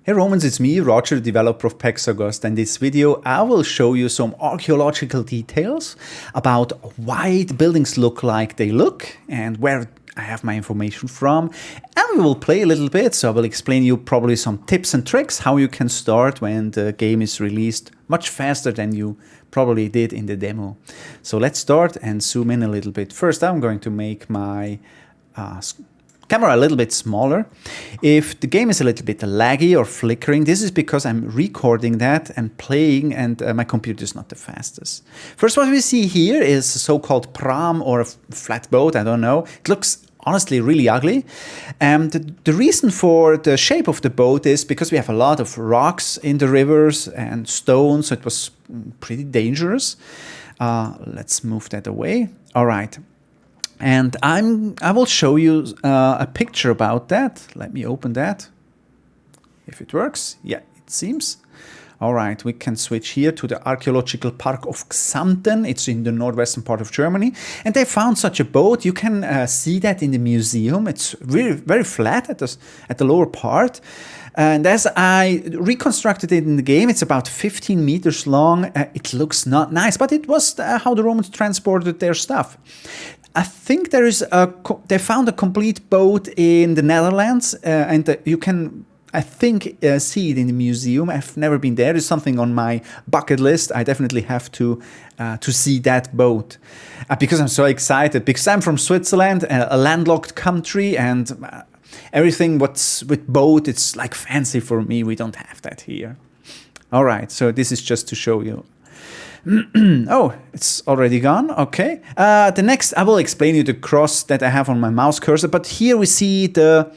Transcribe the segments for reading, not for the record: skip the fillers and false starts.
Hey Romans, it's me, Roger, the developer of Pax Augusta. In this video, I will show you some archaeological details about why the buildings look like they look and where I have my information from. And we will play a little bit, so I will explain you probably some tips and tricks how you can start when the game is released much faster than you probably did in the demo. So let's start and zoom in a little bit. First, I'm going to make my camera a little bit smaller. If the game is a little bit laggy or flickering, this is because I'm recording that and playing, and my computer is not the fastest. First, what we see here is a so-called Prahm or a flat boat, I don't know. It looks honestly really ugly. The reason for the shape of the boat is because we have a lot of rocks in the rivers and stones, so it was pretty dangerous. Let's move that away. All right. And I will show you a picture about that. Let me open that. If it works. Yeah, it seems. All right, we can switch here to the archaeological park of Xanten. It's in the northwestern part of Germany. And they found such a boat. You can see that in the museum. It's really very flat at the lower part. And as I reconstructed it in the game, it's about 15 meters long. It looks not nice, but it was how the Romans transported their stuff. I think there is they found a complete boat in the Netherlands, and you can, I think, see it in the museum. I've never been there. It's something on my bucket list. I definitely have to see that boat because I'm so excited. Because I'm from Switzerland, a landlocked country, and everything what's with boat, it's like fancy for me. We don't have that here. All right, so this is just to show you. Oh, it's already gone. Okay. The next, I will explain you the cross that I have on my mouse cursor. But here we see the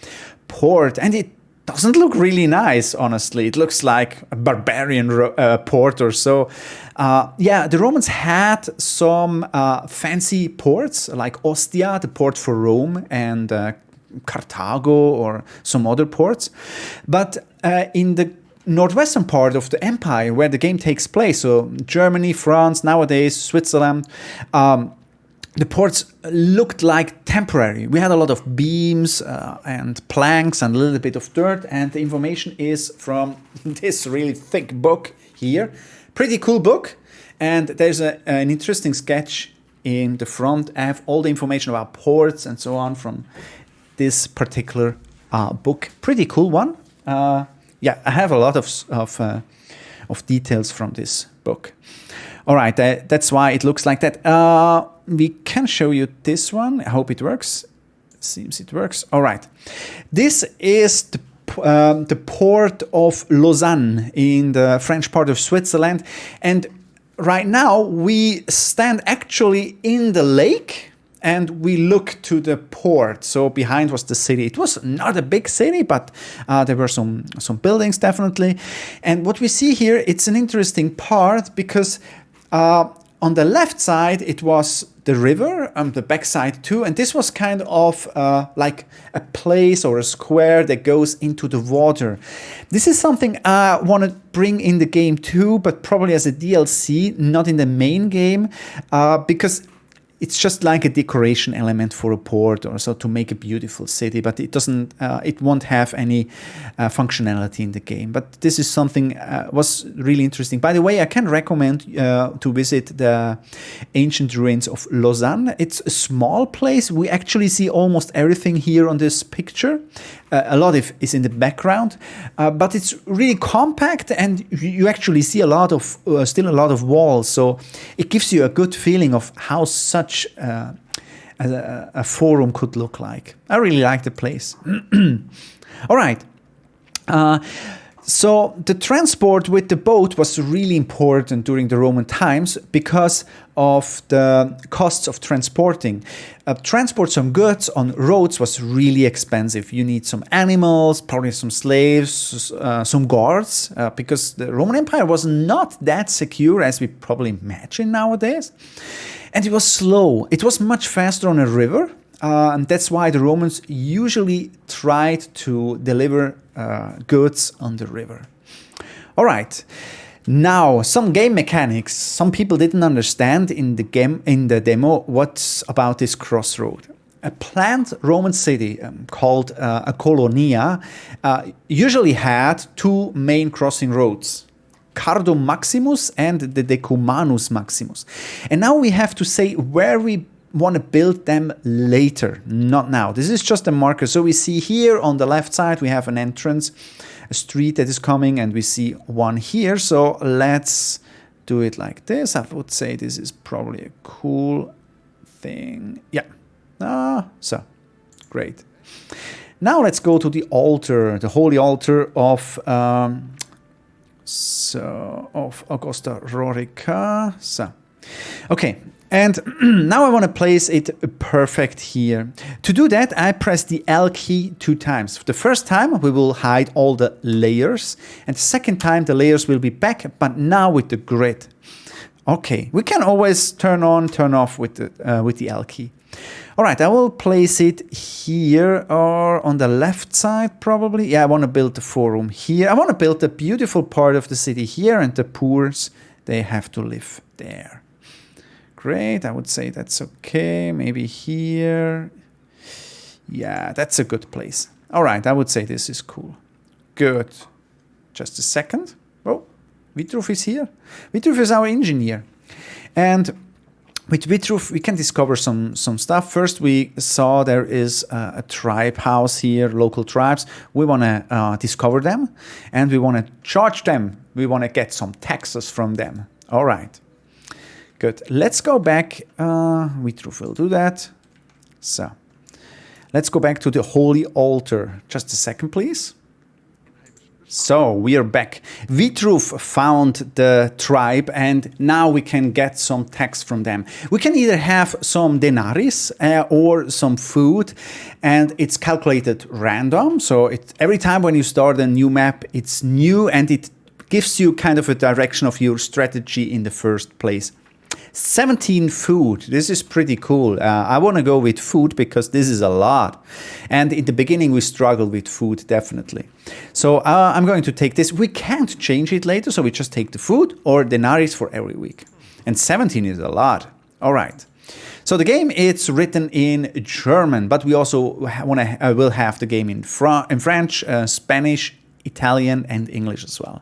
port, and it doesn't look really nice, honestly. It looks like a barbarian port or so. Yeah, the Romans had some fancy ports, like Ostia, the port for Rome, and Carthago or some other ports. But in the northwestern part of the empire where the game takes place, so Germany, France, nowadays Switzerland, the ports looked like temporary. We had a lot of beams and planks and a little bit of dirt, and the information is from this really thick book here. Pretty cool book, and there's an interesting sketch in the front. I have all the information about ports and so on from this particular book. Pretty cool one. Yeah, I have a lot of details from this book. All right, that's why it looks like that. We can show you this one. I hope it works. Seems it works. All right. This is the port of Lausanne in the French part of Switzerland. And right now we stand actually in the lake, and we look to the port. So behind was the city. It was not a big city, but there were some buildings definitely. And what we see here, it's an interesting part because on the left side it was the river, on the back side too. And this was kind of like a place or a square that goes into the water. This is something I want to bring in the game too, but probably as a DLC, not in the main game, because it's just like a decoration element for a port or so to make a beautiful city, but it doesn't. It won't have any functionality in the game. But this is something was really interesting. By the way, I can recommend to visit the ancient ruins of Lausanne. It's a small place. We actually see almost everything here on this picture. A lot is in the background, but it's really compact, and you actually see a lot of still a lot of walls. So it gives you a good feeling of how such a forum could look like. I really like the place. All right. So the transport with the boat was really important during the Roman times because of the costs of transporting. Transport some goods on roads was really expensive. You need some animals, probably some slaves, some guards, because the Roman Empire was not that secure as we probably imagine nowadays. And it was slow. It was much faster on a river. And that's why the Romans usually tried to deliver goods on the river. All right. Now, some game mechanics. Some people didn't understand in the demo what's about this crossroad. a planned Roman city called a Colonia usually had two main crossing roads, Cardo Maximus and the Decumanus Maximus. And now we have to say where we want to build them later, not now. This is just a marker. So we see here on the left side, we have an entrance, a street that is coming, and we see one here. So let's do it like this. I would say this is probably a cool thing. Yeah. So great. Now let's go to the altar, the holy altar of Augusta Raurica. So, okay. And now I want to place it perfect here. To do that, I press the L key 2 times. The first time we will hide all the layers, and the second time the layers will be back, but now with the grid. Okay, we can always turn on, turn off with the L key. All right, I will place it here or on the left side probably. Yeah, I want to build the forum here. I want to build the beautiful part of the city here, and the poors, they have to live there. Great, I would say that's okay. Maybe here. Yeah, that's a good place. All right, I would say this is cool. Good. Just a second. Oh, Vitruv is here. Vitruv is our engineer. And with Vitruv, we can discover some stuff. First, we saw there is a tribe house here, local tribes. We want to discover them, and we want to charge them. We want to get some taxes from them. All right. Good. Let's go back. Vitruv will do that. So, let's go back to the holy altar. Just a second, please. So, we are back. Vitruv found the tribe, and now we can get some tax from them. We can either have some denaries or some food, and it's calculated random. So, every time when you start a new map, it's new, and it gives you kind of a direction of your strategy in the first place. 17 food. This is pretty cool. I want to go with food because this is a lot. And in the beginning, we struggled with food, definitely. So I'm going to take this. We can't change it later, so we just take the food or denaries for every week. And 17 is a lot. All right. So the game, it's written in German, but we also will have the game in French, Spanish, Italian, and English as well.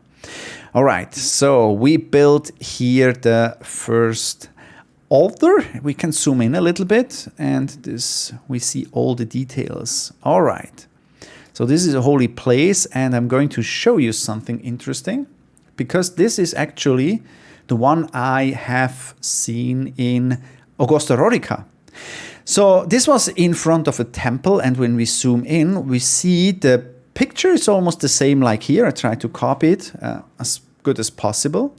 All right, so we built here the first altar. We can zoom in a little bit, and this we see all the details. All right, so this is a holy place, and I'm going to show you something interesting, because this is actually the one I have seen in Augusta Raurica. So this was in front of a temple, and when we zoom in, we see the picture is almost the same like here. I tried to copy it as good as possible.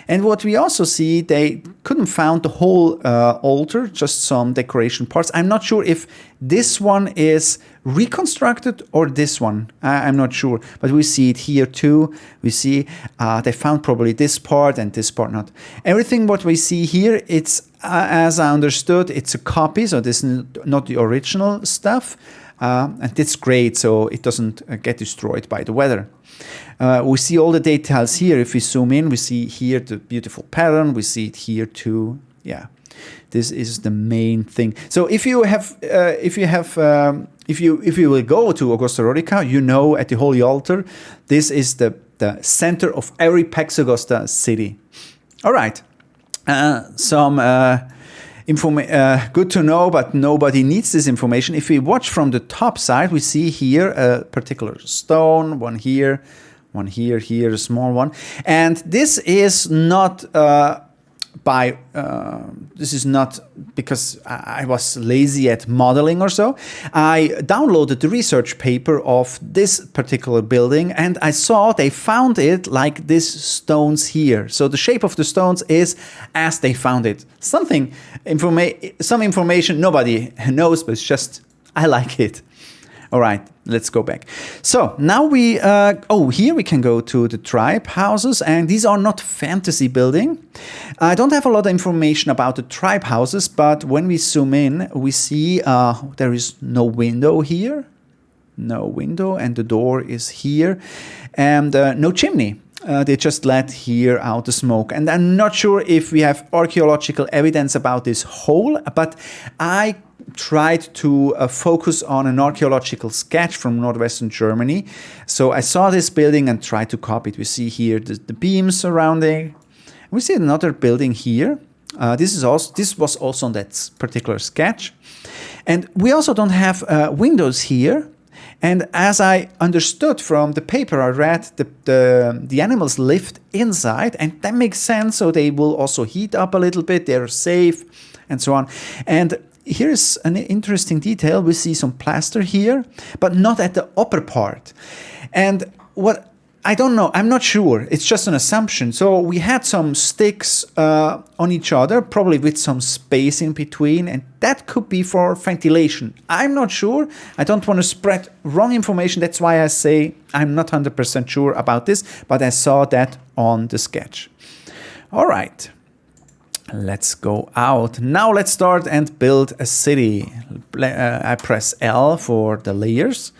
And what we also see, they couldn't find the whole altar, just some decoration parts. I'm not sure if this one is reconstructed or this one. I'm not sure, but we see it here too. We see they found probably this part and this part not. Everything what we see here, it's as I understood, it's a copy, so this is not the original stuff. And it's great, so it doesn't get destroyed by the weather. We see all the details here. If we zoom in, we see here the beautiful pattern. We see it here too. Yeah, this is the main thing. So if you will go to Augusta Raurica, you know at the Holy Altar, this is the center of every Pax Augusta city. All right, good to know, but nobody needs this information. If we watch from the top side, we see here a particular stone, one here, here, a small one. And this is not this is not because I was lazy at modeling or so. I downloaded the research paper of this particular building, and I saw they found it like these stones here. So the shape of the stones is as they found it. Some information nobody knows, but it's just, I like it. All right, let's go back. So now here we can go to the tribe houses, and these are not fantasy building. I don't have a lot of information about the tribe houses, but when we zoom in, we see there is no window here. No window, and the door is here, and no chimney. They just let here out the smoke. And I'm not sure if we have archaeological evidence about this hole, but I tried to focus on an archaeological sketch from northwestern Germany. So I saw this building and tried to copy it. We see here the beams surrounding. We see another building here. This was also on that particular sketch. And we also don't have windows here. And as I understood from the paper I read, the animals lived inside, and that makes sense. So they will also heat up a little bit. They're safe, and so on. And here's an interesting detail. We see some plaster here, but not at the upper part. And what I don't know, I'm not sure. It's just an assumption. So we had some sticks on each other, probably with some space in between, and that could be for ventilation. I'm not sure. I don't want to spread wrong information. That's why I say I'm not 100% sure about this, but I saw that on the sketch. All right. Let's go out. Now let's start and build a city. I press L for the layers.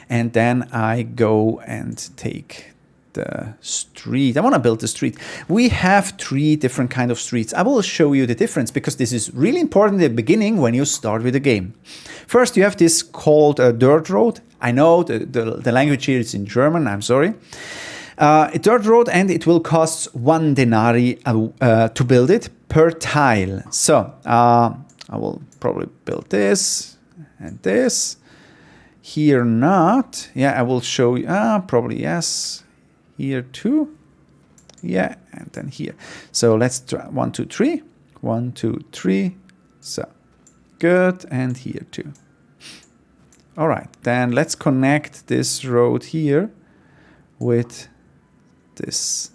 And then I go and take the street. I want to build the street. We have 3 different kind of streets. I will show you the difference because this is really important at the beginning when you start with the game. First, you have this called a dirt road. I know the language here is in German. I'm sorry. A dirt road, and it will cost 1 denarii to build it per tile. So I will probably build this and this. Here not. Yeah, I will show you. Probably yes. Here too. Yeah, and then here. So let's try 1, 2, 3. 1, 2, 3. So good. And here too. All right. Then let's connect this road here with this.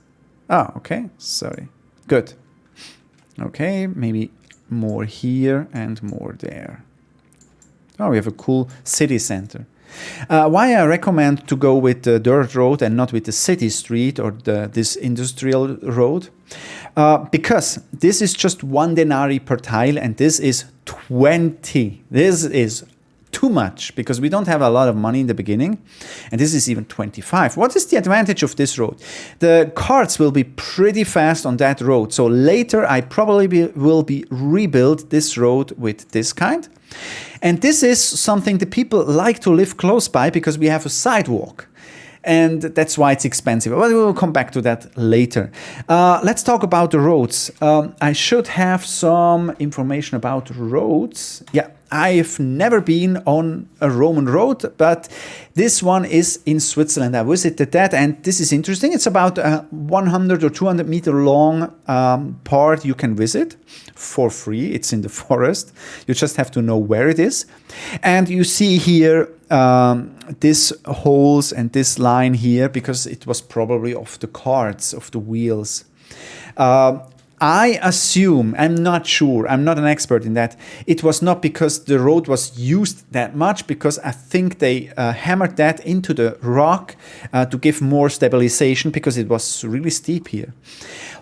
Oh, okay. Sorry. Good. Okay. Maybe more here and more there. Oh, we have a cool city center. Why I recommend to go with the dirt road and not with the city street or this industrial road? Because this is just 1 denarii per tile, and this is 20. This is too much because we don't have a lot of money in the beginning, and this is even 25. What is the advantage of this road? The carts will be pretty fast on that road. So later I probably will rebuild this road with this kind. And this is something the people like to live close by because we have a sidewalk. And that's why it's expensive. But we will come back to that later. Let's talk about the roads. I should have some information about roads. Yeah, I've never been on a Roman road, but this one is in Switzerland. I visited that, and this is interesting. It's about a 100 or 200 meter long part you can visit for free. It's in the forest. You just have to know where it is. And you see here this holes and this line here because it was probably of the carts, of the wheels. I assume, I'm not sure, I'm not an expert in that, it was not because the road was used that much, because I think they hammered that into the rock to give more stabilization because it was really steep here.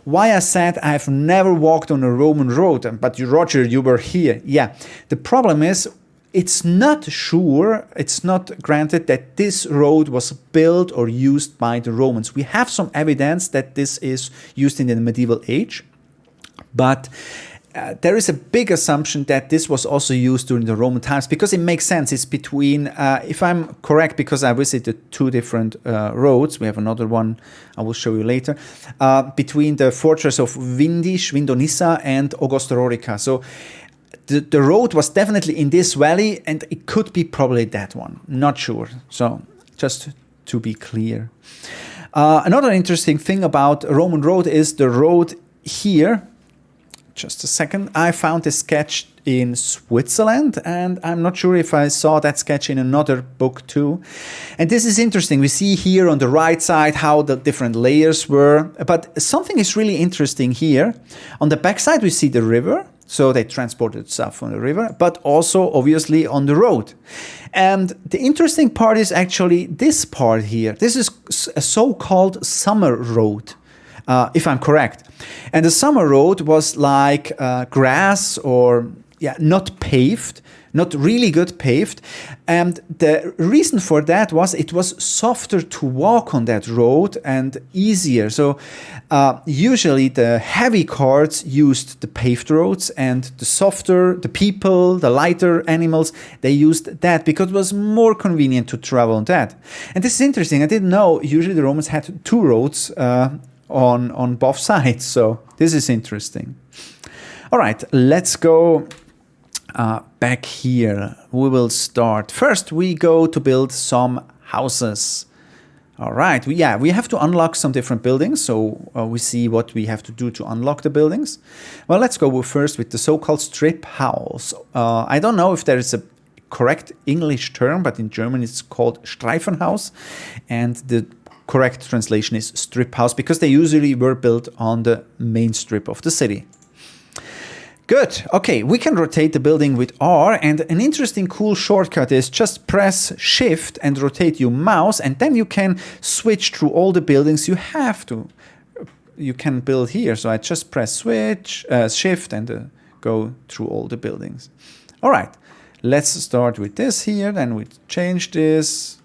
Why I said I've never walked on a Roman road, but Roger, you were here. Yeah, the problem is, it's not sure, it's not granted that this road was built or used by the Romans. We have some evidence that this is used in the medieval age, but there is a big assumption that this was also used during the Roman times because it makes sense. It's between, if I'm correct, because I visited 2 different roads, we have another one I will show you later, between the fortress of Vindonissa and Augusta Raurica. So the road was definitely in this valley, and it could be probably that one. Not sure. So just to be clear. Another interesting thing about a Roman road is the road here. Just a second. I found a sketch in Switzerland, and I'm not sure if I saw that sketch in another book too. And this is interesting. We see here on the right side how the different layers were. But something is really interesting here. On the back side, we see the river. So they transported stuff on the river, but also obviously on the road. And the interesting part is actually this part here. This is a so-called summer road, if I'm correct. And the summer road was like grass or not paved, not really good paved. And the reason for that was it was softer to walk on that road and easier. So usually the heavy carts used the paved roads, and the softer, the people, the lighter animals, they used that because it was more convenient to travel on that. And this is interesting. I didn't know usually the Romans had 2 roads on both sides. So this is interesting. All right, let's go back here. We will start. First, we go to build some houses. All right, we have to unlock some different buildings. So we see what we have to do to unlock the buildings. Well, let's go first with the so-called Striphouse. I don't know if there is a correct English term, but in German it's called Striphouse. And the correct translation is Striphouse because they usually were built on the main strip of the city. Good. Okay, we can rotate the building with R, and an interesting cool shortcut is just press Shift and rotate your mouse, and then you can switch through all the buildings you can build here. So I just press Shift and go through all the buildings. All right, let's start with this here. Then we change this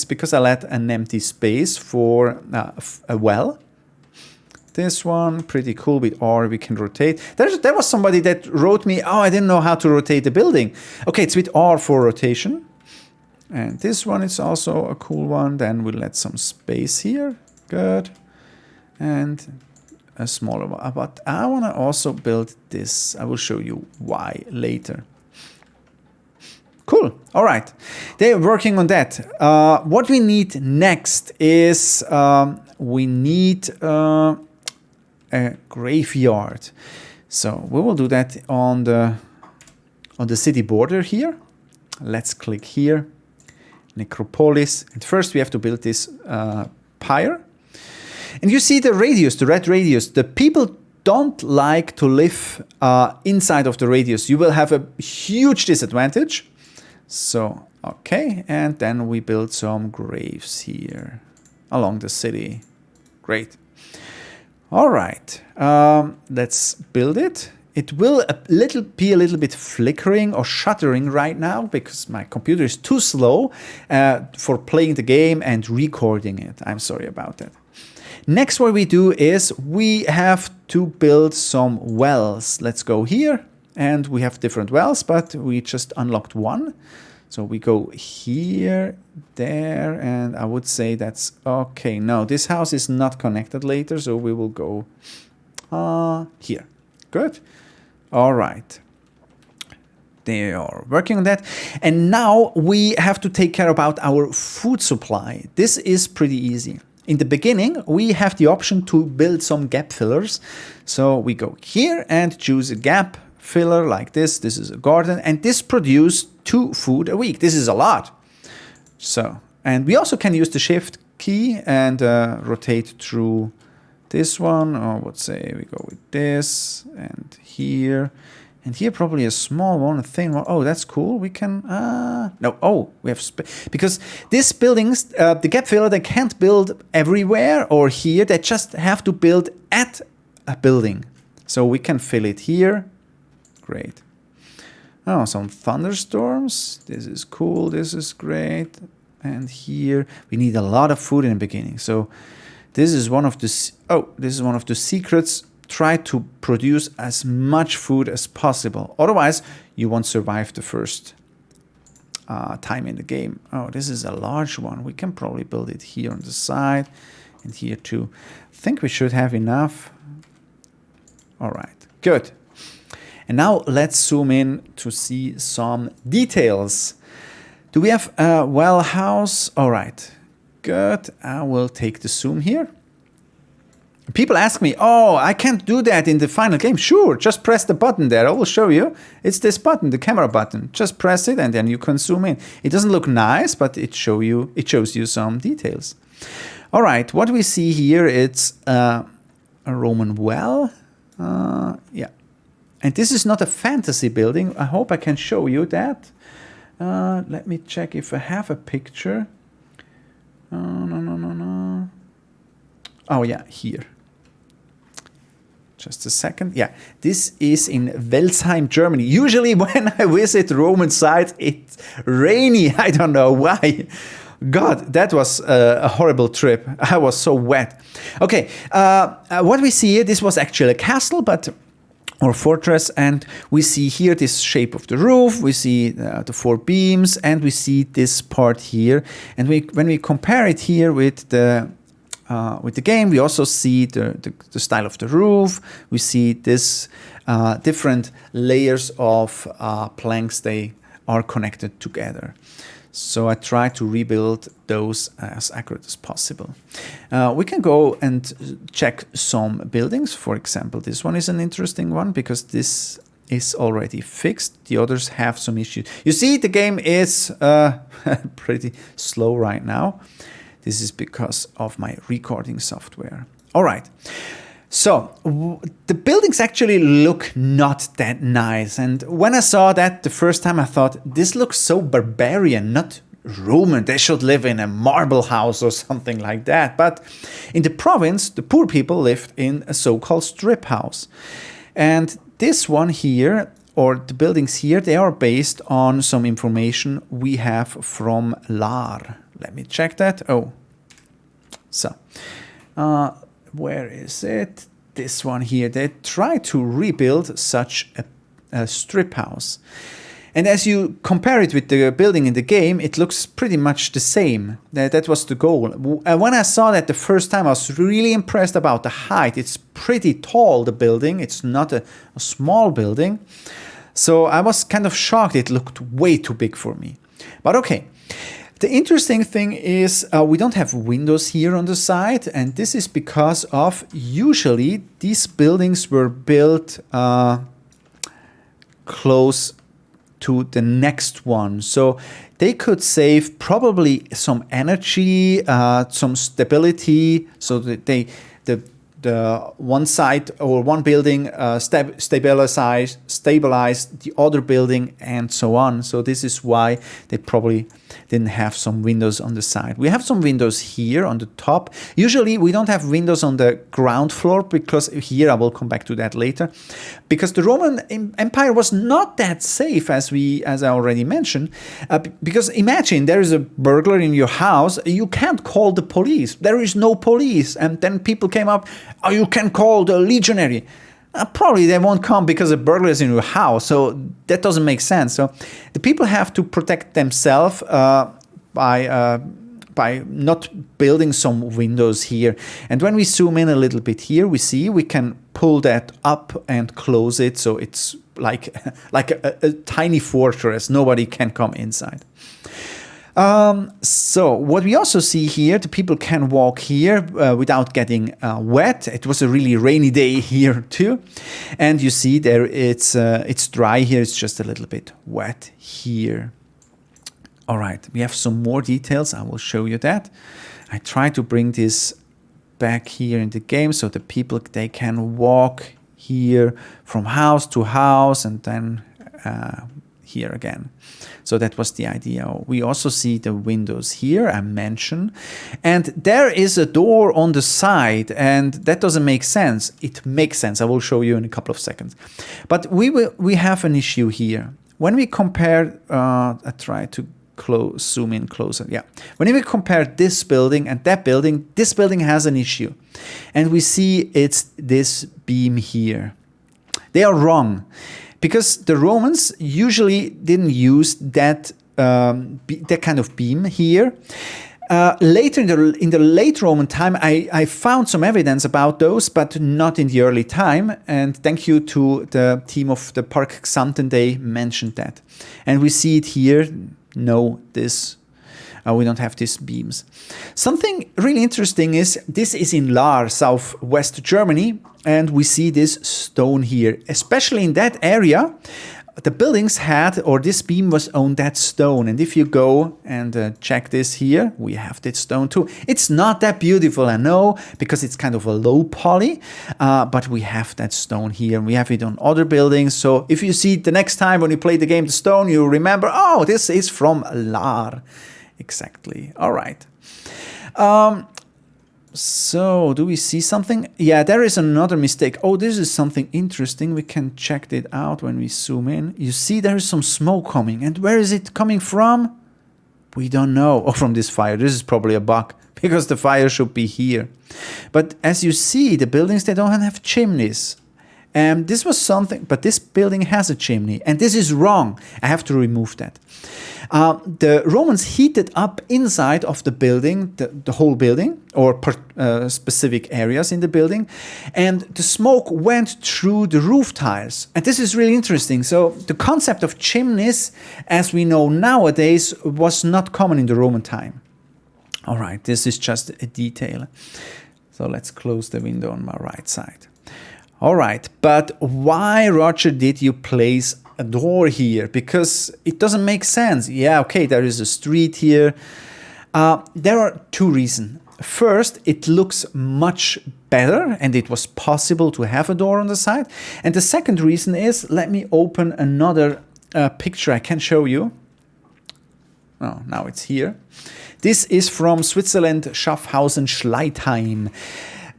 because I let an empty space for a well. This one, pretty cool. With R, we can rotate. There was somebody that wrote me, oh, I didn't know how to rotate the building. Okay, it's with R for rotation. And this one is also a cool one. Then we'll let some space here. Good. And a smaller one. But I want to also build this. I will show you why later. Cool. All right. They're working on that. What we need next is we need a graveyard. So we will do that on the city border here. Let's click here, Necropolis. And first we have to build this pyre. And you see the radius, the red radius. The people don't like to live inside of the radius. You will have a huge disadvantage. So, okay. And then we build some graves here along the city. Great. All right, let's build it. It will be a little bit flickering or shuddering right now because my computer is too slow for playing the game and recording it. I'm sorry about that. Next, what we do is we have to build some wells. Let's go here, and we have different wells, but we just unlocked one. So we go here, there, and I would say that's okay. No, this house is not connected later, so we will go here. Good. All right. They are working on that. And now we have to take care about our food supply. This is pretty easy. In the beginning, we have the option to build some gap fillers. So we go here and choose a gap filler like this. This is a garden, and this produces 2 food a week. This is a lot. So, and we also can use the Shift key and rotate through this one, or let's say we go with this and here probably a small one, a thin one. Oh, that's cool. We can no. Oh, we have because these buildings, the gap filler, they can't build everywhere or here. They just have to build at a building. So we can fill it here. Great. Oh, some thunderstorms. This is cool. This is great. And here we need a lot of food in the beginning. So this is one of the secrets. Try to produce as much food as possible. Otherwise, you won't survive the first time in the game. Oh, this is a large one. We can probably build it here on the side and here too. I think we should have enough. All right, good. And now let's zoom in to see some details. Do we have a well house? All right, good. I will take the zoom here. People ask me, oh, I can't do that in the final game. Sure, just press the button there. I will show you. It's this button, the camera button. Just press it and then you can zoom in. It doesn't look nice, but it shows you some details. All right, what we see here, it's a Roman well. Yeah. And this is not a fantasy building. I hope I can show you that. Let me check if I have a picture. No. Oh, yeah, here. Just a second. Yeah, this is in Welsheim, Germany. Usually when I visit Roman sites, it's rainy. I don't know why. God, that was a horrible trip. I was so wet. Okay, what we see here, this was actually a castle, or fortress, and we see here this shape of the roof, we see the 4 beams, and we see this part here. And when we compare it here with the game, we also see the style of the roof. We see this different layers of planks. They are connected together. So I try to rebuild those as accurate as possible. We can go and check some buildings. For example, this one is an interesting one because this is already fixed. The others have some issues. You see, the game is pretty slow right now. This is because of my recording software. All right. So the buildings actually look not that nice. And when I saw that the first time, I thought, this looks so barbarian, not Roman. They should live in a marble house or something like that. But in the province, the poor people lived in a so-called strip house. And this one here, or the buildings here, they are based on some information we have from LAR. Let me check that. Oh, so where is it? This one here. They try to rebuild such a strip house. And as you compare it with the building in the game, it looks pretty much the same. That was the goal. When I saw that the first time, I was really impressed about the height. It's pretty tall, the building. It's not a small building. So I was kind of shocked. It looked way too big for me. But okay. The interesting thing is we don't have windows here on the side, and this is because of usually these buildings were built close to the next one. So they could save probably some energy, some stability, so that the one side or one building stabilize the other building and so on. So this is why they probably didn't have some windows on the side. We have some windows here on the top. Usually we don't have windows on the ground floor because here, I will come back to that later, because the Roman Empire was not that safe as I already mentioned, because imagine there is a burglar in your house, you can't call the police. There is no police. And then people came up, oh, you can call the legionary. Probably they won't come because a burglar is in your house. So that doesn't make sense. So the people have to protect themselves by not building some windows here. And when we zoom in a little bit here, we see we can pull that up and close it. So it's like a tiny fortress. Nobody can come inside. So what we also see here, the people can walk here without getting wet. It was a really rainy day here too. And you see there it's dry here. It's just a little bit wet here. All right, we have some more details. I will show you that. I try to bring this back here in the game so the people, they can walk here from house to house and then here again. So that was the idea. We also see the windows here, I mentioned. And there is a door on the side, and that doesn't make sense. It makes sense. I will show you in a couple of seconds. But we have an issue here. When we compare, I try to zoom in closer. Yeah. When we compare this building and that building, this building has an issue. And we see it's this beam here. They are wrong. Because the Romans usually didn't use that kind of beam here. Later in the late Roman time, I found some evidence about those, but not in the early time. And thank you to the team of the Pax Augusta, they mentioned that. And we see it here. No, we don't have these beams. Something really interesting is this is in Lahr, southwest Germany, and we see this stone here. Especially in that area, the buildings had, or this beam was on that stone. And if you go and check this here, we have this stone too. It's not that beautiful, I know, because it's kind of a low poly, but we have that stone here. We have it on other buildings. So if you see it the next time when you play the game, the stone, you remember, oh, this is from Lahr. Exactly. All right. So, do we see something? Yeah, there is another mistake. Oh, this is something interesting. We can check it out when we zoom in. You see there is some smoke coming. And where is it coming from? We don't know. Oh, from this fire. This is probably a bug because the fire should be here. But as you see, the buildings, they don't have chimneys. This was something, but this building has a chimney. And this is wrong. I have to remove that. The Romans heated up inside of the building, the whole building, or specific areas in the building, and the smoke went through the roof tiles. And this is really interesting. So the concept of chimneys, as we know nowadays, was not common in the Roman time. All right, this is just a detail. So let's close the window on my right side. All right, but why, Roger, did you place a door here? Because it doesn't make sense. Yeah, okay, there is a street here. There are two reasons. First, it looks much better and it was possible to have a door on the side. And the second reason is, let me open another picture I can show you. Oh, now it's here. This is from Switzerland, Schaffhausen, Schleitheim.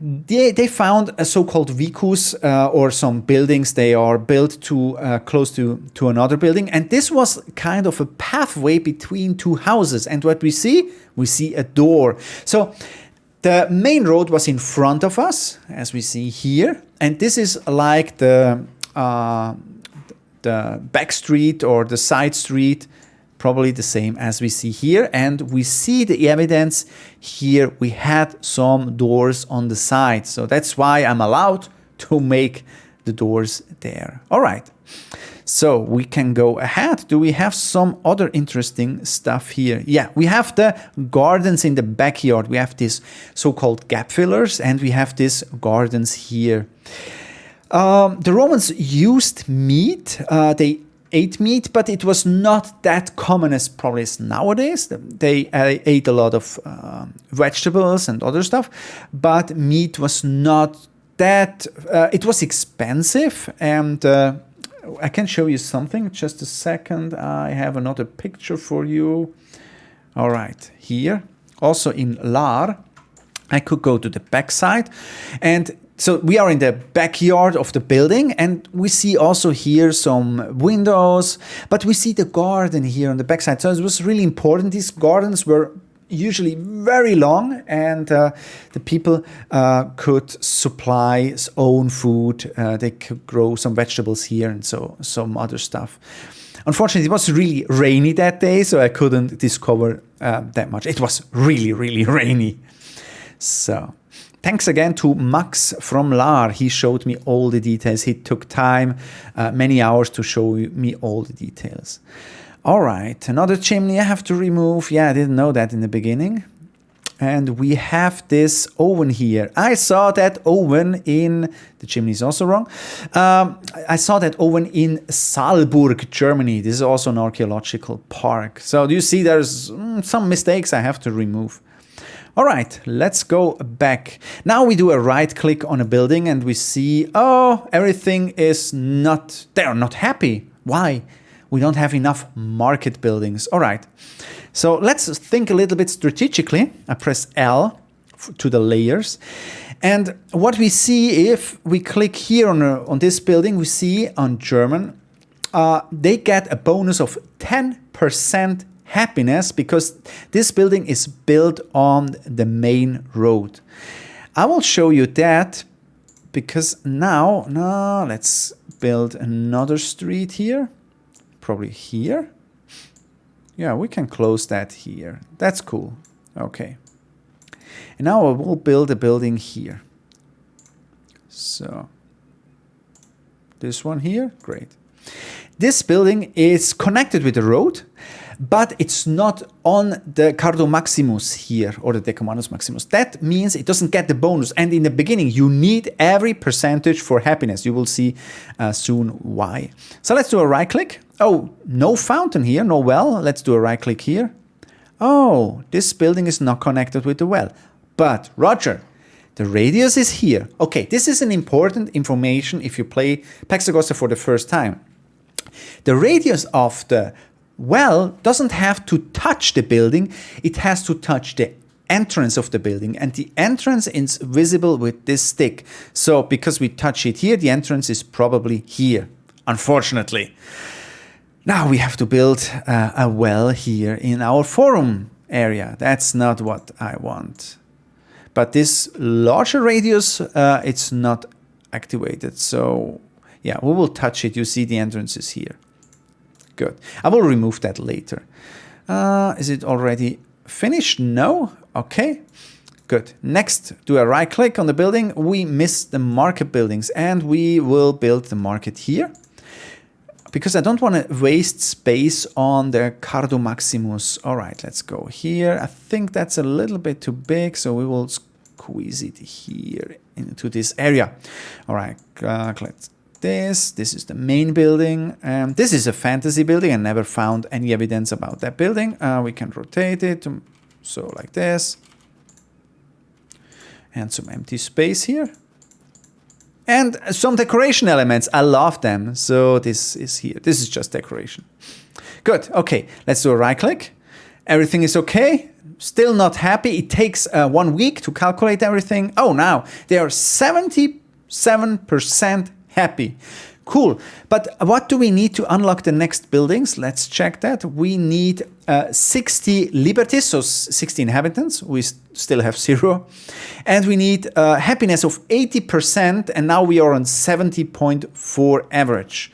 They found a so-called vicus or some buildings. They are built to close to another building. And this was kind of a pathway between two houses. And what we see a door. So the main road was in front of us, as we see here. And this is like the back street or the side street, probably the same as we see here. And we see the evidence here. We had some doors on the side. So that's why I'm allowed to make the doors there. All right. So we can go ahead. Do we have some other interesting stuff here? Yeah, we have the gardens in the backyard. We have these so-called gap fillers and we have these gardens here. The Romans used meat. They ate meat, but it was not that common as probably as nowadays. They ate a lot of vegetables and other stuff, but meat was not that, it was expensive. And I can show you something, just a second. I have another picture for you. All right, here, also in Lar, I could go to the back side, and so we are in the backyard of the building, and we see also here some windows, but we see the garden here on the backside. So it was really important. These gardens were usually very long, and the people could supply own food. They could grow some vegetables here and so some other stuff. Unfortunately, it was really rainy that day, so I couldn't discover that much. It was really, really rainy. So thanks again to Max from Lar. He showed me all the details. He took time, many hours to show me all the details. All right, another chimney I have to remove. Yeah, I didn't know that in the beginning. And we have this oven here. I saw that oven in, the chimney is also wrong. I saw that oven in Saalburg, Germany. This is also an archaeological park. So do you see there's some mistakes I have to remove. All right, let's go back. Now we do a right click on a building and we see, oh, everything is not, they're not happy. Why? We don't have enough market buildings. All right, so let's think a little bit strategically. I press L to the layers. And what we see, if we click here on this building, we see on German, they get a bonus of 10% happiness because this building is built on the main road. I will show you that because now let's build another street here. Probably here. Yeah, we can close that here. That's cool. Okay. And now I will build a building here. So this one here, great. This building is connected with the road, but it's not on the Cardo Maximus here, or the Decumanus Maximus. That means it doesn't get the bonus. And in the beginning, you need every percentage for happiness. You will see soon why. So let's do a right click. Oh, no fountain here, no well. Let's do a right click here. Oh, this building is not connected with the well. But Roger, the radius is here. Okay, this is an important information if you play Pax Augusta for the first time. The radius of the well doesn't have to touch the building. It has to touch the entrance of the building, and the entrance is visible with this stick. So because we touch it here, the entrance is probably here, unfortunately. Now we have to build a well here in our forum area. That's not what I want. But this larger radius, it's not activated. So yeah, we will touch it. You see the entrance is here. Good. I will remove that later. Is it already finished? No. Okay. Good. Next, do a right click on the building. We missed the market buildings, and we will build the market here. Because I don't want to waste space on the Cardo Maximus. All right, let's go here. I think that's a little bit too big, so we will squeeze it here into this area. All right, click this. This is the main building. This is a fantasy building. I never found any evidence about that building. We can rotate it, so like this. And some empty space here. And some decoration elements. I love them. So this is here. This is just decoration. Good. Okay. Let's do a right click. Everything is okay. Still not happy. It takes 1 week to calculate everything. Oh, now they are 77% happy. Cool. But what do we need to unlock the next buildings? Let's check that. We need 60 liberties, so 60 inhabitants. We still have 0. And we need happiness of 80%, and now we are on 70.4 average.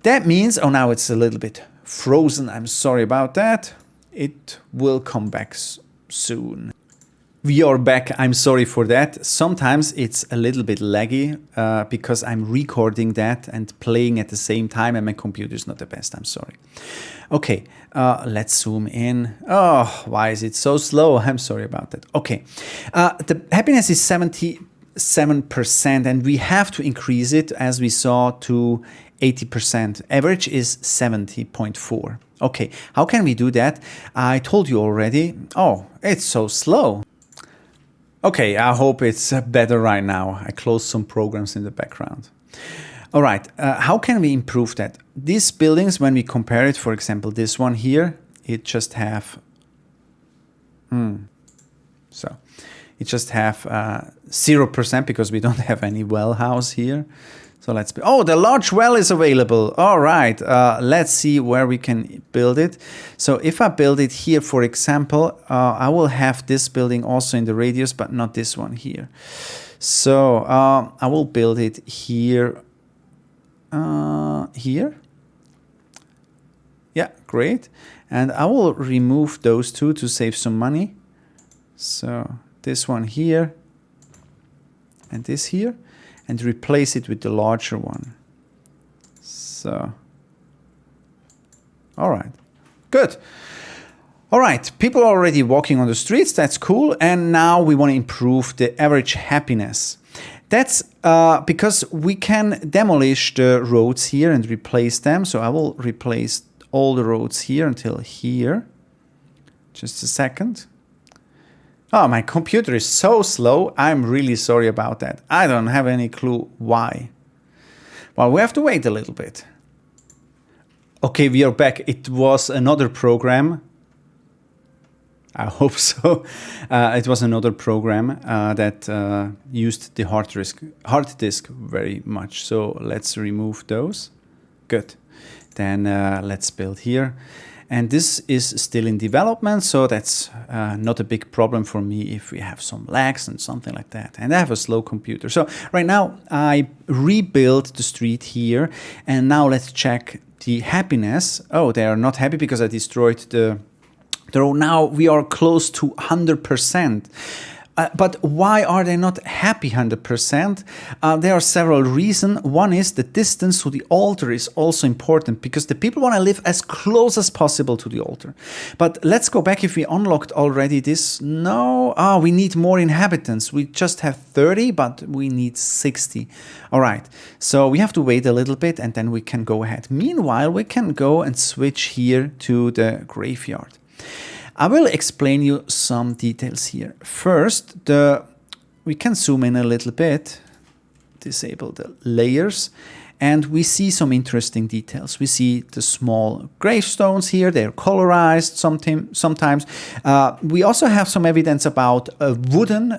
That means, oh, now it's a little bit frozen. I'm sorry about that. It will come back soon. We are back. I'm sorry for that. Sometimes it's a little bit laggy because I'm recording that and playing at the same time, and my computer is not the best. I'm sorry. Okay, let's zoom in. Oh, why is it so slow? I'm sorry about that. Okay, the happiness is 77%, and we have to increase it, as we saw, to 80%. Average is 70.4. Okay, how can we do that? I told you already. Oh, it's so slow. Okay, I hope it's better right now. I closed some programs in the background. All right, how can we improve that? These buildings, when we compare it, for example, this one here, it just have, so it just have 0% because we don't have any well house here. So let's be, oh, the large well is available. All right, let's see where we can build it. So if I build it here, for example, I will have this building also in the radius, but not this one here. So I will build it here, here. Yeah, great. And I will remove those two to save some money. So this one here and this here. And replace it with the larger one. So, all right, good. All right, people are already walking on the streets. That's cool. And now we want to improve the average happiness. That's because we can demolish the roads here and replace them. So I will replace all the roads here until here. Just a second. Oh, my computer is so slow. I'm really sorry about that. I don't have any clue why. Well, we have to wait a little bit. Okay, we are back. It was another program. I hope so. It was another program that used the hard disk very much. So let's remove those. Good. Then let's build here. And this is still in development, so that's not a big problem for me if we have some lags and something like that. And I have a slow computer. So right now I rebuilt the street here, and now let's check the happiness. Oh, they are not happy because I destroyed the road. Now we are close to 100%. But why are they not happy 100%? There are several reasons. One is the distance to the altar is also important because the people want to live as close as possible to the altar. But let's go back. If we unlocked already this, no, we need more inhabitants. We just have 30, but we need 60. All right, so we have to wait a little bit and then we can go ahead. Meanwhile, we can go and switch here to the graveyard. I will explain you some details here. First, we can zoom in a little bit, disable the layers, and we see some interesting details. We see the small gravestones here. They're colorized sometimes. We also have some evidence about wooden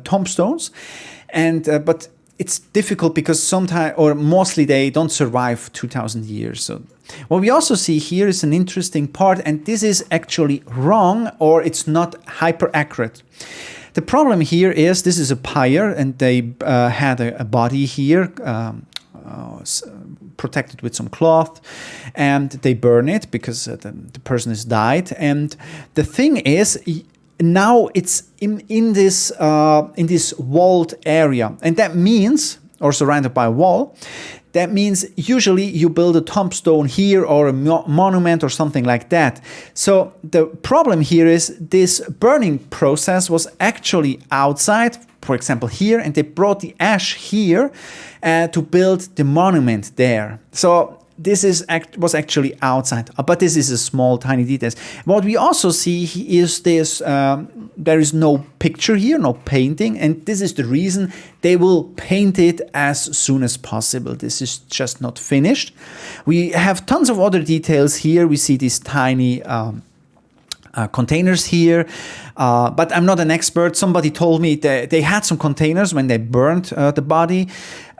tombstones, but it's difficult because sometimes, or mostly, they don't survive 2,000 years. So what we also see here is an interesting part, and this is actually wrong, or it's not hyper accurate. The problem here is this is a pyre, and they had a body here protected with some cloth, and they burn it because the person has died. And the thing is, now it's in this walled area, and that means, or surrounded by a wall, that means usually you build a tombstone here or a monument or something like that. So the problem here is this burning process was actually outside, for example here, and they brought the ash here to build the monument there. So this was actually outside, but this is a small, tiny detail. What we also see is this: there is no picture here, no painting, and this is the reason they will paint it as soon as possible. This is just not finished. We have tons of other details here. We see these tiny containers here, but I'm not an expert. Somebody told me that they had some containers when they burned the body.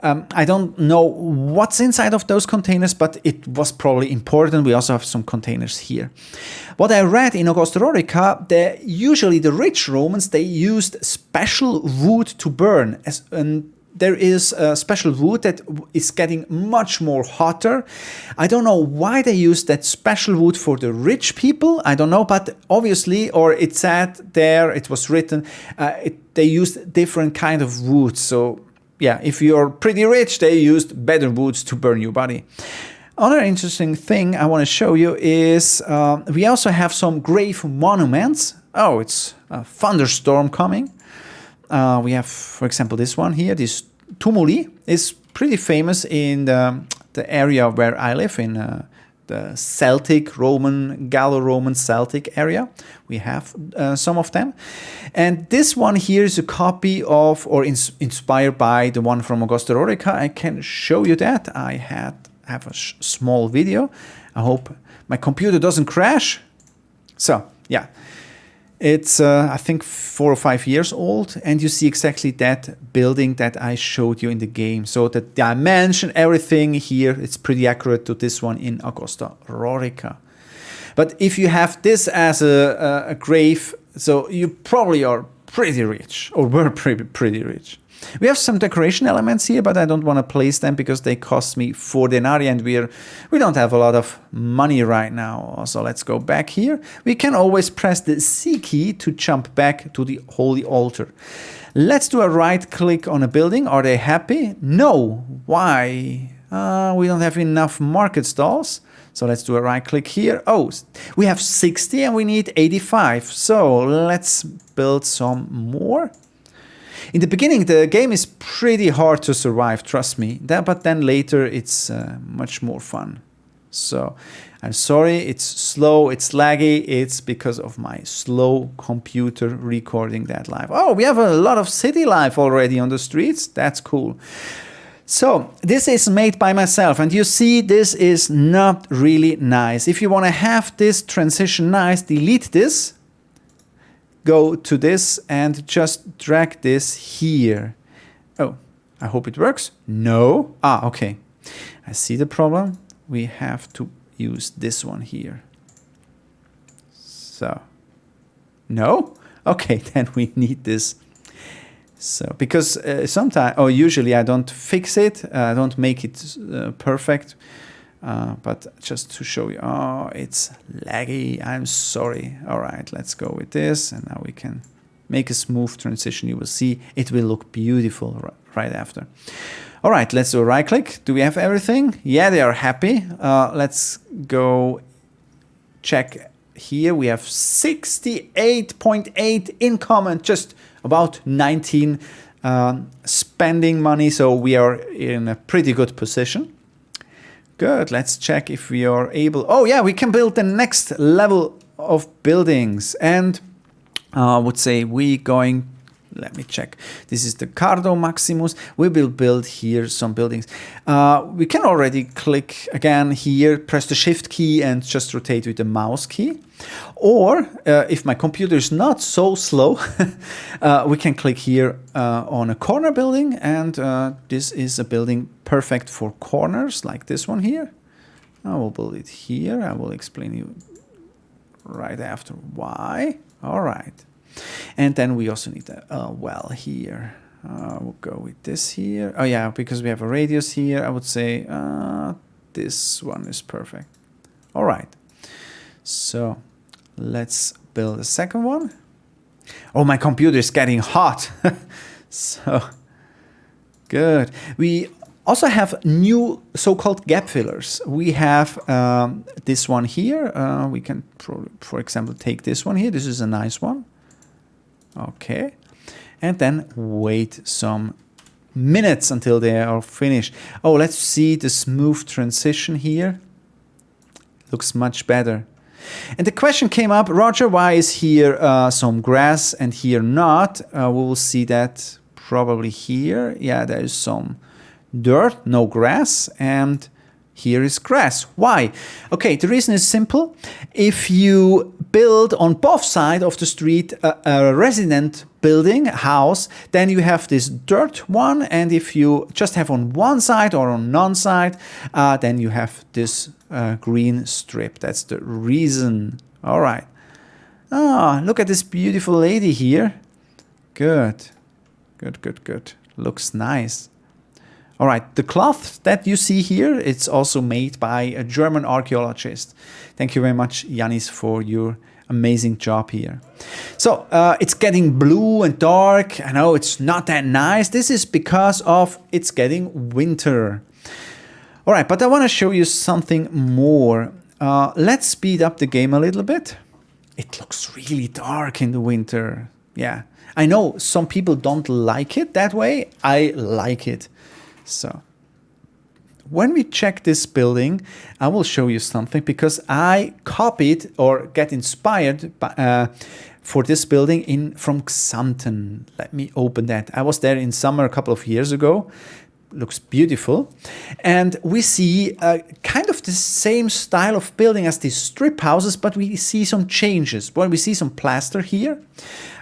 I don't know what's inside of those containers, but it was probably important. We also have some containers here. What I read in Augusta Raurica, usually the rich Romans, they used special wood to burn. And there is a special wood that is getting much more hotter. I don't know why they used that special wood for the rich people. I don't know, but obviously, or it said there, it was written, they used different kind of wood. So yeah, if you're pretty rich, they used better woods to burn your body. Another interesting thing I want to show you is we also have some grave monuments. Oh, it's a thunderstorm coming. We have, for example, this one here. This tumuli is pretty famous in the area where I live, in the Celtic, Gallo-Roman Celtic area. We have some of them. And this one here is a copy of, or inspired by the one from Augusta Raurica. I can show you that. I have a small video. I hope my computer doesn't crash. So, yeah. It's, I think, 4 or 5 years old, and you see exactly that building that I showed you in the game. So the dimension, everything here, it's pretty accurate to this one in Augusta Raurica. But if you have this as a grave, so you probably are pretty rich, or were pretty rich. We have some decoration elements here, but I don't want to place them because they cost me 4 denarii, and we don't have a lot of money right now. So let's go back here. We can always press the C key to jump back to the holy altar. Let's do a right click on a building. Are they happy? No. Why? We don't have enough market stalls. So let's do a right click here. Oh, we have 60 and we need 85. So let's build some more. In the beginning, the game is pretty hard to survive, trust me. But then later, it's much more fun. So, I'm sorry, it's slow, it's laggy. It's because of my slow computer recording that live. Oh, we have a lot of city life already on the streets. That's cool. So, this is made by myself. And you see, this is not really nice. If you want to have this transition nice, delete this. Go to this and just drag this here. Oh, I hope it works. No. Ah, okay. I see the problem. We have to use this one here. So, no? Okay, then we need this. So, because sometimes, or usually I don't fix it. I don't make it perfect. But just to show you, oh, it's laggy. I'm sorry. All right, let's go with this. And now we can make a smooth transition. You will see it will look beautiful right after. All right, let's do a right click. Do we have everything? Yeah, they are happy. Let's go check here. We have 68.8 income and just about 19 spending money. So we are in a pretty good position. Good, let's check if we are able. Oh yeah, we can build the next level of buildings. And I would say let me check. This is the Cardo Maximus. We will build here some buildings. We can already click again here, press the shift key and just rotate with the mouse key. Or if my computer is not so slow, we can click here on a corner building, and this is a building perfect for corners like this one here. I will build it here. I will explain you right after why. All right. And then we also need a well here. We'll go with this here. Oh yeah, because we have a radius here, I would say this one is perfect. All right. So let's build a second one. Oh, my computer is getting hot. So good. We also have new so-called gap fillers. We have this one here. We can, for example, take this one here. This is a nice one. Okay. And then wait some minutes until they are finished. Oh, let's see the smooth transition here. Looks much better. And the question came up, Roger, why is here some grass and here not? We will see that probably here. Yeah, there is some dirt, no grass, and here is grass. Why? Okay, the reason is simple. If you build on both sides of the street a resident building, a house, then you have this dirt one, and if you just have on one side or on none side, then you have this green strip. That's the reason. All right. Ah, look at this beautiful lady here. Good. Good, good, good. Looks nice. All right, the cloth that you see here, it's also made by a German archaeologist. Thank you very much, Yanis, for your amazing job here. So it's getting blue and dark. I know it's not that nice. This is because of it's getting winter. All right, but I want to show you something more. Let's speed up the game a little bit. It looks really dark in the winter. Yeah, I know some people don't like it that way. I like it. So when we check this building, I will show you something because I copied or get inspired by, for this building from Xanten. Let me open that. I was there in summer a couple of years ago. Looks beautiful. And we see kind of the same style of building as these strip houses, but we see some changes. Well, we see some plaster here.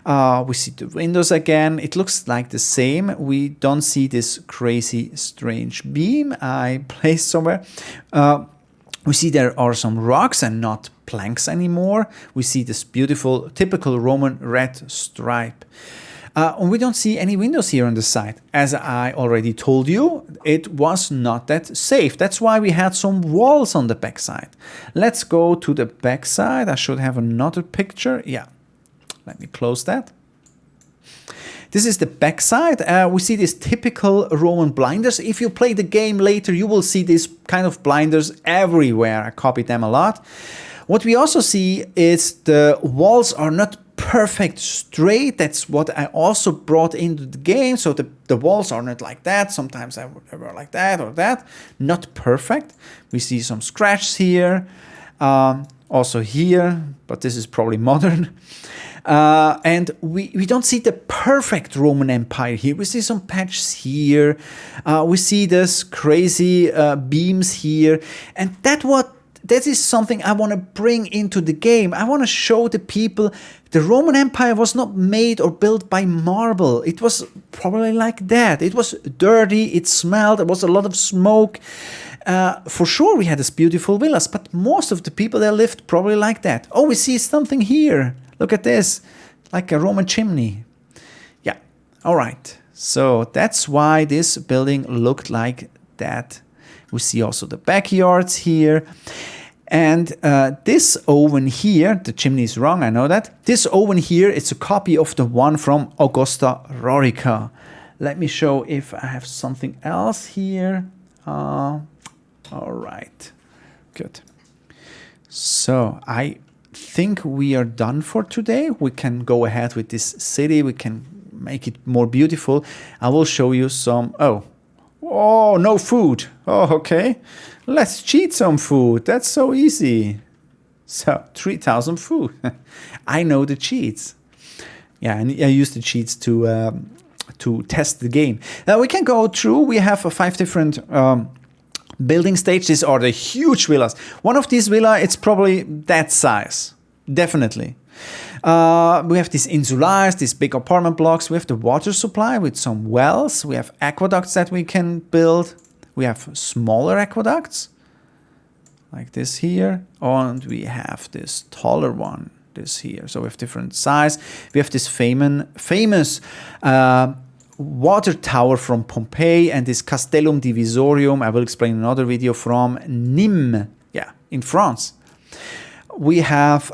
We see the windows again. It looks like the same. We don't see this crazy strange beam I placed somewhere. We see there are some rocks and not planks anymore. We see this beautiful, typical Roman red stripe. And we don't see any windows here on the side. As I already told you, it was not that safe. That's why we had some walls on the backside. Let's go to the backside. I should have another picture. Yeah, let me close that. This is the backside. We see these typical Roman blinders. If you play the game later, you will see these kind of blinders everywhere. I copied them a lot. What we also see is the walls are not perfect straight. That's what I also brought into the game. So the walls are not like that. Sometimes I were like that or that. Not perfect. We see some scratches here. Also here, but this is probably modern. And we don't see the perfect Roman Empire here. We see some patches here. We see this crazy beams here. And that is something I want to bring into the game. I want to show the people the Roman Empire was not made or built by marble. It was probably like that. It was dirty, it smelled, there was a lot of smoke. For sure we had these beautiful villas, but most of the people that lived probably like that. Oh, we see something here. Look at this, like a Roman chimney. Yeah, all right. So that's why this building looked like that. We see also the backyards here. And this oven here, the chimney is wrong, I know that. This oven here, it's a copy of the one from Augusta Raurica. Let me show if I have something else here. All right, good. So I think we are done for today. We can go ahead with this city. We can make it more beautiful. I will show you some, oh, no food. Oh, okay. Let's cheat some food. That's so easy. So 3,000 food. I know the cheats. Yeah, and I use the cheats to test the game. Now we can go through. We have 5 different building stages. These are the huge villas. One of these villas, it's probably that size, definitely. We have these insulares, these big apartment blocks. We have the water supply with some wells. We have aqueducts that we can build. We have smaller aqueducts, like this here. And we have this taller one, this here. So we have different size. We have this famous water tower from Pompeii and this Castellum Divisorium, I will explain in another video, from Nîmes, yeah, in France. We have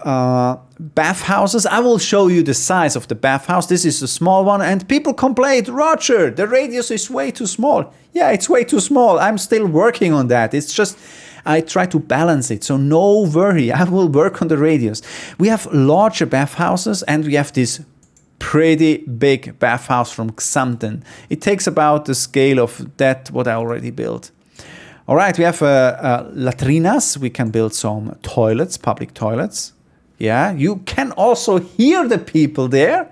bathhouses. I will show you the size of the bathhouse. This is a small one, and people complained, Roger, the radius is way too small. Yeah, it's way too small. I'm still working on that. It's just, I try to balance it. So no worry, I will work on the radius. We have larger bathhouses, and we have this pretty big bathhouse from Xanten. It takes about the scale of that what I already built. All right, we have latrinas. We can build some toilets, public toilets. Yeah, you can also hear the people there.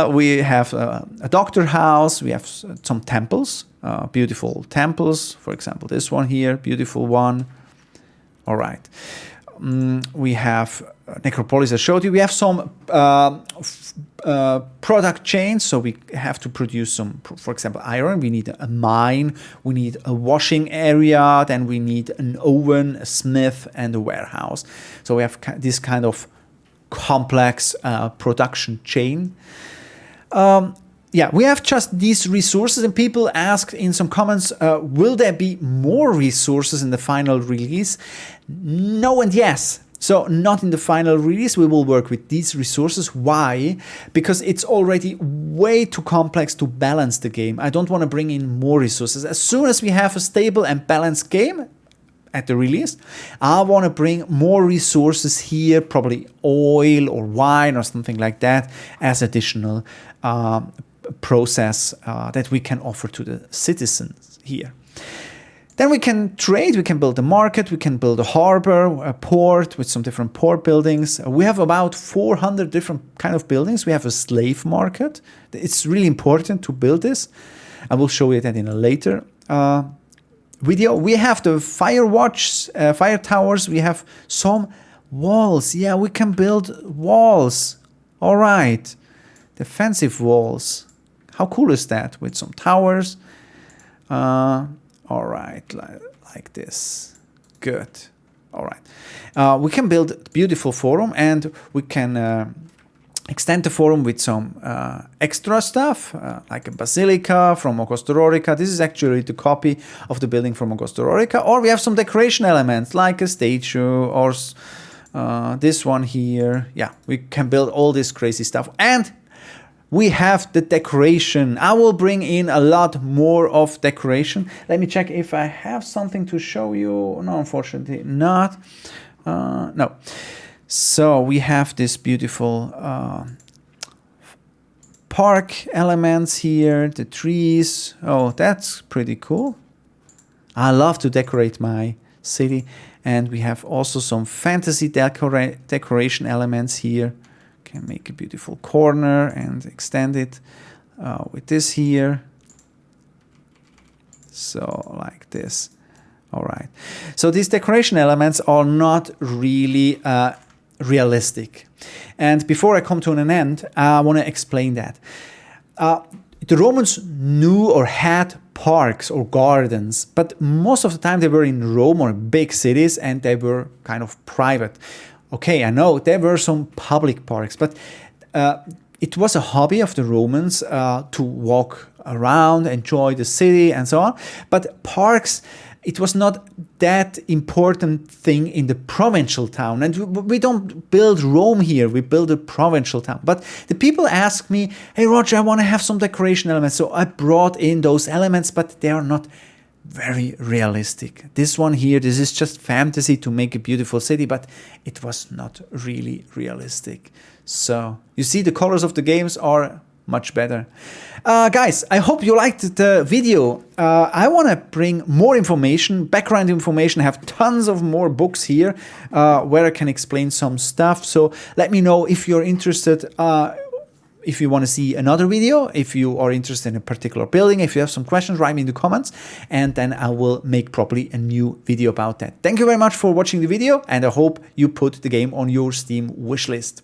We have a doctor house. We have some temples, beautiful temples. For example, this one here, beautiful one. All right. We have Necropolis, I showed you. We have some product chains, so we have to produce some, for example, iron. We need a mine, we need a washing area, then we need an oven, a smith, and a warehouse. So we have this kind of complex production chain. Yeah, we have just these resources, and people asked in some comments, will there be more resources in the final release? No and yes. So not in the final release, we will work with these resources. Why? Because it's already way too complex to balance the game. I don't want to bring in more resources. As soon as we have a stable and balanced game at the release, I want to bring more resources here, probably oil or wine or something like that, as additional process that we can offer to the citizens here. Then we can trade, we can build a market, we can build a harbor, a port with some different port buildings. We have about 400 different kind of buildings. We have a slave market. It's really important to build this. I will show you that in a later video. We have the fire towers. We have some walls. Yeah, we can build walls. All right. Defensive walls. How cool is that? With some towers. All right, like this. Good. All right. We can build a beautiful forum, and we can extend the forum with some extra stuff, like a basilica from Augusta Raurica. This is actually the copy of the building from Augusta Raurica. Or we have some decoration elements, like a statue or this one here. Yeah, we can build all this crazy stuff. And we have the decoration. I will bring in a lot more of decoration. Let me check if I have something to show you. No, unfortunately not. No. So we have this beautiful park elements here, the trees. Oh, that's pretty cool. I love to decorate my city. And we have also some fantasy decoration elements here. Can make a beautiful corner and extend it with this here. So like this. All right. So these decoration elements are not really realistic. And before I come to an end, I want to explain that. The Romans knew or had parks or gardens, but most of the time they were in Rome or big cities, and they were kind of private. Okay, I know there were some public parks, but it was a hobby of the Romans to walk around, enjoy the city and so on. But parks, it was not that important thing in the provincial town. And we don't build Rome here, we build a provincial town. But the people ask me, hey Roger, I want to have some decoration elements. So I brought in those elements, but they are not very realistic. This one here, this is just fantasy to make a beautiful city, but it was not really realistic. So you see the colors of the games are much better. Guys, I hope you liked the video. I want to bring more information, background information. I have tons of more books here where I can explain some stuff. So let me know if you're interested. If you want to see another video, if you are interested in a particular building, if you have some questions, write me in the comments, and then I will make probably a new video about that. Thank you very much for watching the video, and I hope you put the game on your Steam wishlist.